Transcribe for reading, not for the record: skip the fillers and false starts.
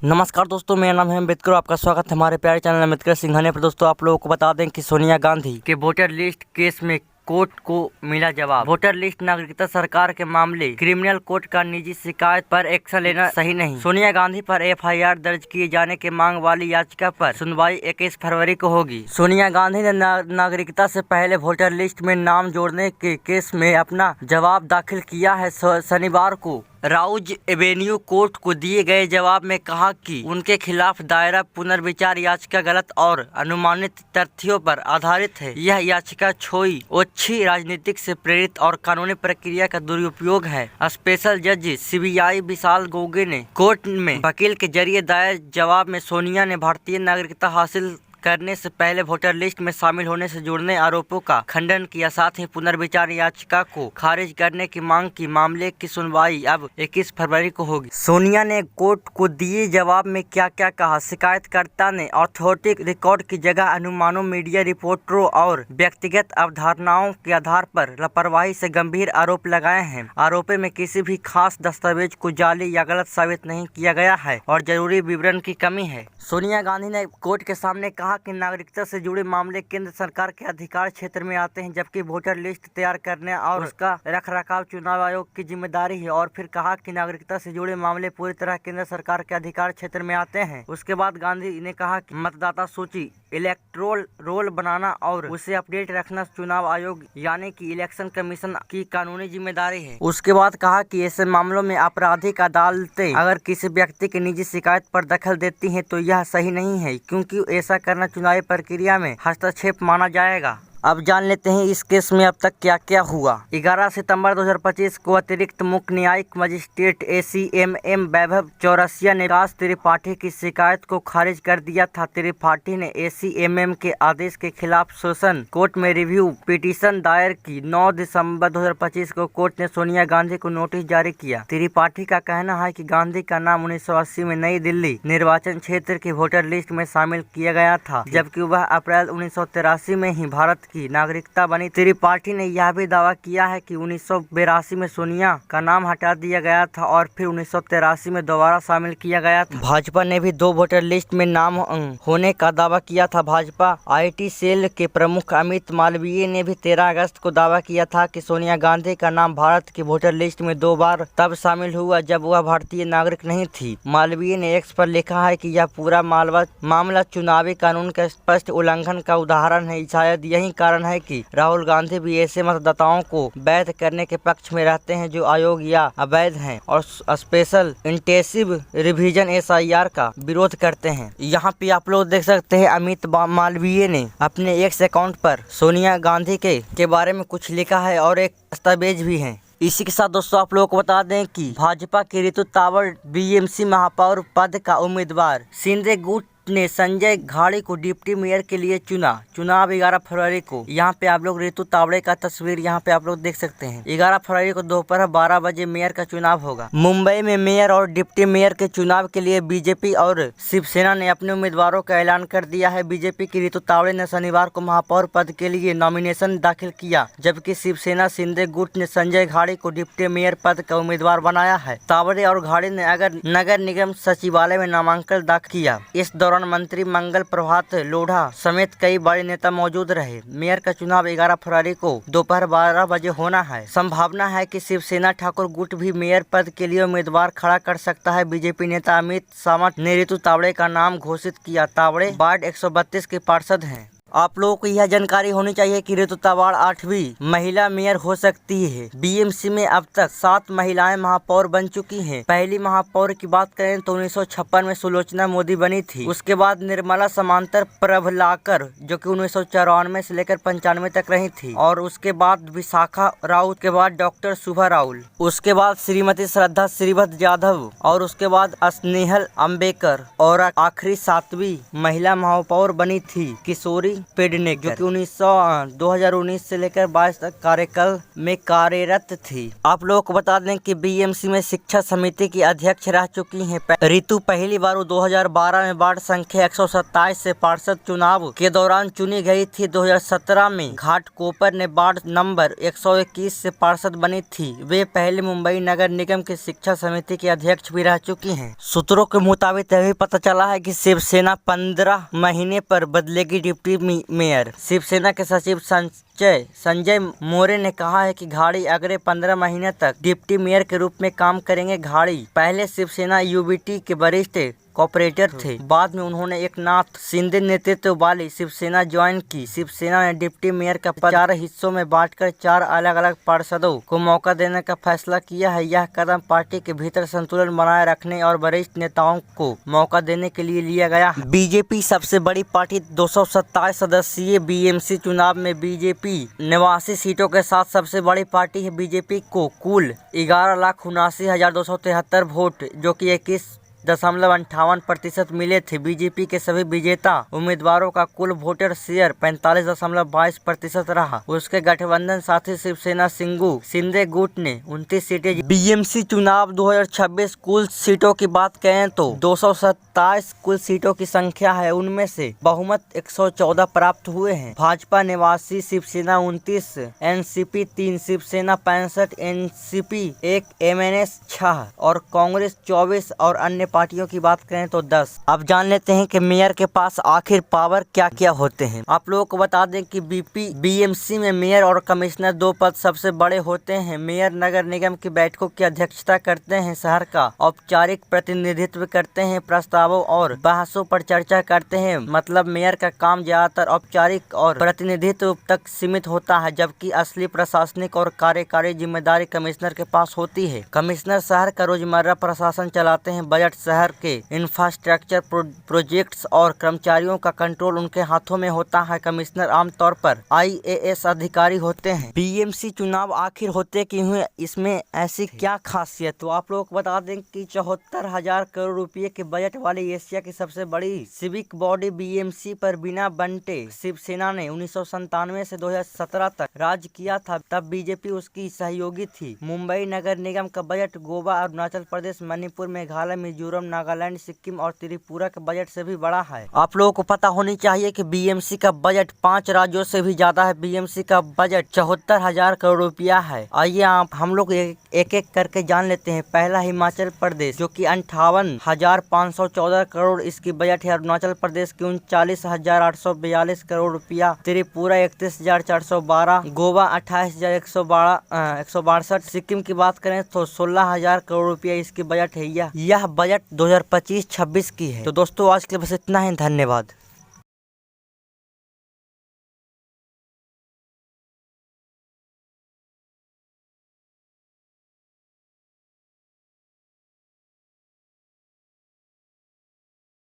नमस्कार दोस्तों, मेरा नाम है अम्बेडकर। आपका स्वागत है हमारे प्यारे चैनल अम्बेडकर सिंघानिया पर। दोस्तों, आप लोगों को बता दें कि सोनिया गांधी के वोटर लिस्ट केस में कोर्ट को मिला जवाब। वोटर लिस्ट नागरिकता सरकार के मामले क्रिमिनल कोर्ट का निजी शिकायत पर एक्शन लेना सही नहीं। सोनिया गांधी पर एफआईआर दर्ज किए जाने की मांग वाली याचिका पर सुनवाई 21 फरवरी को होगी। सोनिया गांधी ने नागरिकता से पहले वोटर लिस्ट में नाम जोड़ने के केस में अपना जवाब दाखिल किया है। शनिवार को राउज एवेन्यू कोर्ट को दिए गए जवाब में कहा कि उनके खिलाफ दायरा पुनर्विचार याचिका गलत और अनुमानित तथ्यों पर आधारित है। यह याचिका छोई ओछी राजनीतिक से प्रेरित और कानूनी प्रक्रिया का दुरुपयोग है। स्पेशल जज सीबीआई विशाल गोगे ने कोर्ट में वकील के जरिए दायर जवाब में सोनिया ने भारतीय नागरिकता हासिल करने से पहले वोटर लिस्ट में शामिल होने से जुड़ने आरोपों का खंडन किया। साथ ही पुनर्विचार याचिका को खारिज करने की मांग की। मामले की सुनवाई अब 21 फरवरी को होगी। सोनिया ने कोर्ट को दिए जवाब में क्या क्या कहा। शिकायतकर्ता ने ऑथोरिटिक रिकॉर्ड की जगह अनुमानों, मीडिया रिपोर्टरों और व्यक्तिगत अवधारणाओं के आधार पर लापरवाही से गंभीर आरोप लगाए हैं। आरोपों में किसी भी खास दस्तावेज को जाली या गलत साबित नहीं किया गया है और जरूरी विवरण की कमी है। सोनिया गांधी ने कोर्ट के सामने कहा कि नागरिकता से जुड़े मामले केंद्र सरकार के अधिकार क्षेत्र में आते हैं, जबकि वोटर लिस्ट तैयार करने और उसका रखरखाव चुनाव आयोग की जिम्मेदारी है। और फिर कहा कि नागरिकता से जुड़े मामले पूरी तरह केंद्र सरकार के अधिकार क्षेत्र में आते हैं। उसके बाद गांधी ने कहा कि मतदाता सूची, इलेक्टोरल रोल बनाना और उसे अपडेट रखना चुनाव आयोग यानी कि इलेक्शन कमीशन की कानूनी जिम्मेदारी है। उसके बाद कहा कि ऐसे मामलों में आपराधिक अदालतें अगर किसी व्यक्ति की निजी शिकायत पर दखल देती हैं तो यह सही नहीं है, क्योंकि ऐसा करना चुनावी प्रक्रिया में हस्तक्षेप माना जाएगा। अब जान लेते हैं इस केस में अब तक क्या क्या हुआ। 11 सितंबर 2025 को अतिरिक्त मुख्य न्यायिक मजिस्ट्रेट ACMM वैभव चौरसिया ने विकास त्रिपाठी की शिकायत को खारिज कर दिया था। त्रिपाठी ने ACMM के आदेश के खिलाफ सेशन कोर्ट में रिव्यू पिटीशन दायर की। 9 दिसंबर 2025 को कोर्ट ने सोनिया गांधी को नोटिस जारी किया। त्रिपाठी का कहना है कि गांधी का नाम 1980 में नई दिल्ली निर्वाचन क्षेत्र की वोटर लिस्ट में शामिल किया गया था, जबकि वह अप्रैल 1983 में ही भारत की नागरिकता बनी। त्रिपाठी ने यह भी दावा किया है कि 1982 में सोनिया का नाम हटा दिया गया था और फिर 1983 में दोबारा शामिल किया गया था। भाजपा ने भी 2 वोटर लिस्ट में नाम होने का दावा किया था। भाजपा IT सेल के प्रमुख अमित मालवीय ने भी 13 अगस्त को दावा किया था कि सोनिया गांधी का नाम भारत की वोटर लिस्ट में 2 बार तब शामिल हुआ जब वह भारतीय नागरिक नहीं थी। मालवीय ने एक्स पर लिखा है कि यह पूरा मामला चुनावी कानून का स्पष्ट उल्लंघन का उदाहरण है। शायद यही कारण है कि राहुल गांधी भी ऐसे मतदाताओं को वैध करने के पक्ष में रहते हैं जो अयोग्य या अवैध हैं और स्पेशल इंटेंसिव रिवीजन SIR का विरोध करते हैं। यहाँ पे आप लोग देख सकते हैं अमित मालवीय ने अपने एक्स अकाउंट पर सोनिया गांधी के बारे में कुछ लिखा है और एक दस्तावेज भी है। इसी के साथ दोस्तों आप लोगों को बता दें कि भाजपा की ऋतु तावड़ BMC महापौर पद का उम्मीदवार शिंदे गुट ने संजय घाड़ी को डिप्टी मेयर के लिए चुना। चुनाव 11 फरवरी को। यहाँ पे आप लोग ऋतु तावड़े का तस्वीर यहाँ पे आप लोग देख सकते हैं। 11 फरवरी को दोपहर 12 बजे मेयर का चुनाव होगा। मुंबई में मेयर और डिप्टी मेयर के चुनाव के लिए बीजेपी और शिवसेना ने अपने उम्मीदवारों का ऐलान कर दिया है। बीजेपी की ऋतु तावड़े ने शनिवार को महापौर पद के लिए नॉमिनेशन दाखिल किया, जबकि शिवसेना शिंदे गुट ने संजय घाड़ी को डिप्टी मेयर पद का उम्मीदवार बनाया है। तावड़े और घाड़ी ने अगर नगर निगम सचिवालय में नामांकन दाखिल किया। इस दौरान मंत्री मंगल प्रभात लोढ़ा समेत कई बड़े नेता मौजूद रहे। मेयर का चुनाव 11 फरवरी को दोपहर 12 बजे होना है। संभावना है कि शिवसेना ठाकुर गुट भी मेयर पद के लिए उम्मीदवार खड़ा कर सकता है। बीजेपी नेता अमित सावंत ने ऋतु तावड़े का नाम घोषित किया। तावड़े वार्ड 132 के पार्षद हैं। आप लोगों को यह जानकारी होनी चाहिए कि ऋतु तावड़ 8वीं महिला मेयर हो सकती है। BMC में अब तक 7 महिलाएं महापौर बन चुकी हैं। पहली महापौर की बात करें तो 1956 में सुलोचना मोदी बनी थी। उसके बाद निर्मला समांतर प्रभलाकर जो कि 1994 से लेकर 95 तक रही थी, और उसके बाद विशाखा राउत के बाद डॉक्टर शुभा राउल, उसके बाद श्रीमती श्रद्धा श्रीवत्स जाधव और उसके बाद स्नेहल अम्बेकर और आखिरी 7वीं महिला महापौर बनी थी किशोरी पेडनेकर, जो कि 2019 से लेकर 22 तक कार्यकाल में कार्यरत थी। आप लोगों को बता दें कि बीएमसी में शिक्षा समिति की अध्यक्ष रह चुकी हैं ऋतु। पहली बार 2012 में वार्ड संख्या 127 से पार्षद चुनाव के दौरान चुनी गई थी। 2017 में घाटकोपर ने वार्ड नंबर 121 से पार्षद बनी थी। वे पहले मुंबई नगर निगम की शिक्षा समिति की अध्यक्ष भी रह चुकी हैं। सूत्रों के मुताबिक यह भी पता चला है कि शिवसेना 15 महीने पर बदलेगी डिप्टी मेयर। शिवसेना के सचिव संजय मोरे ने कहा है कि घाड़ी अगले 15 महीने तक डिप्टी मेयर के रूप में काम करेंगे। घाड़ी पहले शिवसेना यूबीटी के वरिष्ठ कॉपरेटर थे। बाद में उन्होंने एकनाथ शिंदे नेतृत्व वाली शिवसेना ज्वाइन की। शिवसेना ने डिप्टी मेयर का पद 4 हिस्सों में बांटकर 4 अलग अलग पार्षदों को मौका देने का फैसला किया है। यह कदम पार्टी के भीतर संतुलन बनाए रखने और वरिष्ठ नेताओं को मौका देने के लिए लिया गया। बीजेपी सबसे बड़ी पार्टी 227 सदस्यीय बीएमसी चुनाव में बीजेपी 89 सीटों के साथ सबसे बड़ी पार्टी है। बीजेपी को कुल 11,79,273 वोट, जो कि 21.58% मिले थे। बीजेपी के सभी विजेता उम्मीदवारों का कुल वोटर शेयर 45.22% रहा। उसके गठबंधन साथी शिवसेना शिंदे गुट ने 29 सीटें। बीएमसी चुनाव 2026 कुल सीटों की बात करें तो 227 कुल सीटों की संख्या है। उनमें से बहुमत 114 प्राप्त हुए हैं। Bhajpa 89, Shivsena 29, NCP 3, Shivsena 65, NCP 1, MNS 6 और कांग्रेस 24 और अन्य पार्टियों की बात करें तो 10। अब जान लेते हैं कि मेयर के पास आखिर पावर क्या क्या होते हैं। आप लोगों को बता दें कि बीएमसी में मेयर और कमिश्नर 2 पद सबसे बड़े होते हैं। मेयर नगर निगम की बैठकों की अध्यक्षता करते हैं, शहर का औपचारिक प्रतिनिधित्व करते हैं, प्रस्तावों और बहसों पर चर्चा करते हैं। मतलब मेयर का काम ज्यादातर औपचारिक और प्रतिनिधित्व तक सीमित होता है, जबकि असली प्रशासनिक और कार्यकारी जिम्मेदारी कमिश्नर के पास होती है। कमिश्नर शहर का रोजमर्रा प्रशासन चलाते हैं। बजट, शहर के इंफ्रास्ट्रक्चर प्रोजेक्ट्स और कर्मचारियों का कंट्रोल उनके हाथों में होता है। कमिश्नर आमतौर पर आईएएस अधिकारी होते हैं। बीएमसी चुनाव आखिर होते क्यों हुए, इसमें ऐसी क्या खासियत? तो आप लोगों को बता दें कि 74,000 करोड़ रुपए के बजट वाली एशिया की सबसे बड़ी सिविक बॉडी बीएमसी पर बिना बंटे शिवसेना ने 1997 से 2017 तक राज किया था। तब बीजेपी उसकी सहयोगी थी। मुंबई नगर निगम का बजट गोवा, अरुणाचल प्रदेश, मणिपुर, मेघालय, मिजोरम, नागालैंड, सिक्किम और त्रिपुरा के बजट से भी बड़ा है। आप लोगों को पता होनी चाहिए कि बीएमसी का बजट 5 राज्यों से भी ज्यादा है। बीएमसी का बजट 74,000 करोड़ रुपया है। आइए हम लोग एक एक करके जान लेते हैं। पहला हिमाचल प्रदेश, जो कि 58,514 करोड़ इसकी बजट है। अरुणाचल प्रदेश की 39,842 करोड़ रुपया, त्रिपुरा 31,412, गोवा 28,162, सिक्किम की बात करें तो 16,000 करोड़ रुपया इसकी बजट है। यह बजट 2025-26 की है। तो दोस्तों आज के लिए बस इतना ही। धन्यवाद।